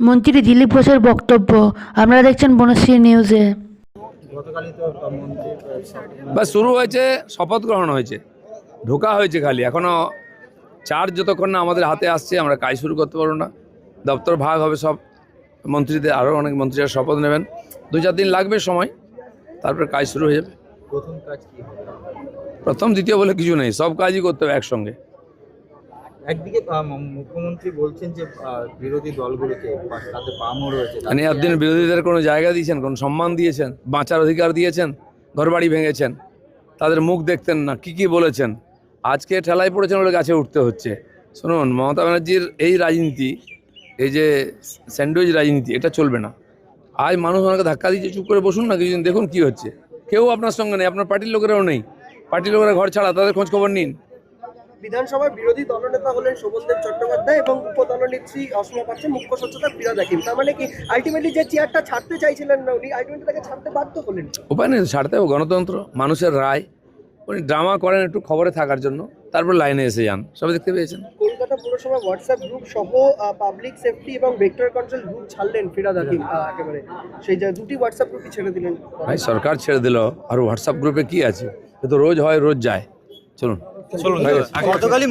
মন্ত্রী দিলীপ ঘোষের বক্তব্য আপনারা দেখছেন বনশ্রী নিউজে। বাস শুরু হয়েছে, শপথ গ্রহণ হয়েছে, ঢোকা হয়েছে, খালি এখনো চার্জ যতক্ষণ না আমাদের হাতে আসছে আমরা কাজ শুরু করতে পারবো না। দপ্তর ভাগ হবে সব মন্ত্রীদের, আরও অনেক মন্ত্রীরা শপথ নেবেন, 2-4 দিন লাগবে সময়, তারপরে কাজ শুরু হয়ে যাবে। প্রথম কাজ কি হবে? প্রথম দ্বিতীয় বলে কিছু নেই, সব কাজই করতে হবে একসঙ্গে। একদিকে মুখ্যমন্ত্রী বলছেন যে বিরোধী দলগুলোকে তাতে পামও রয়েছে, মানে একদিন বিরোধীদের কোনো জায়গা দিয়েছেন, কোনো সম্মান দিয়েছেন, বাঁচার অধিকার দিয়েছেন? ঘরবাড়ি ভেঙেছেন, তাদের মুখ দেখতেন না, কি বলেছেন? আজকে ঠেলায় পড়েছেন বলে গাছে উঠতে হচ্ছে। শুনুন, মমতা ব্যানার্জির এই রাজনীতি, এই যে স্যান্ডউইচ রাজনীতি, এটা চলবে না। আজ মানুষ ওনাকে ধাক্কা দিচ্ছে, চুপ করে বসুন না, কিছুদিন দেখুন কি হচ্ছে। কেউ আপনার সঙ্গে নেই, আপনার পার্টির লোকেরাও নেই, পার্টির লোকেরা ঘর ছাড়া, তাদের খোঁজ খবর নিন। বিধানসভার বিরোধী দলনেতা হলেন শোভনদেব চট্টোপাধ্যায় এবং উপদলনেত্রী অসমা পাত্র, মুখ্য সচেতক ফিরহাদ হাকিম। তার মানে কি আলটিমেটলি যে চেয়ারটা ছাড়তে চাইছিলেন না উনি, আলটিমেটলি তাকে ছাড়তে বাধ্য হলেন? উপায় নেই, ছাড়তে হবে, গণতন্ত্র, মানুষের রায়। উনি ড্রামা করেন একটু খবরে থাকার জন্য, তারপর লাইনে এসে যান, সবাই দেখতে পেয়েছেন। কলকাতা পুরসভা হোয়াটসঅ্যাপ গ্রুপ সহ পাবলিক সেফটি এবং ভেক্টর কন্ট্রোল গ্রুপ ছাড়লেন ফিরহাদ হাকিম একেবারে। সেই যে দুটি হোয়াটসঅ্যাপ গ্রুপই ছেড়ে দিলেন। ভাই সরকার ছেড়ে দিল, আর হোয়াটসঅ্যাপ গ্রুপে কি আছে? এ তো রোজ হয়, রোজ যায়। চলুন। গতকালই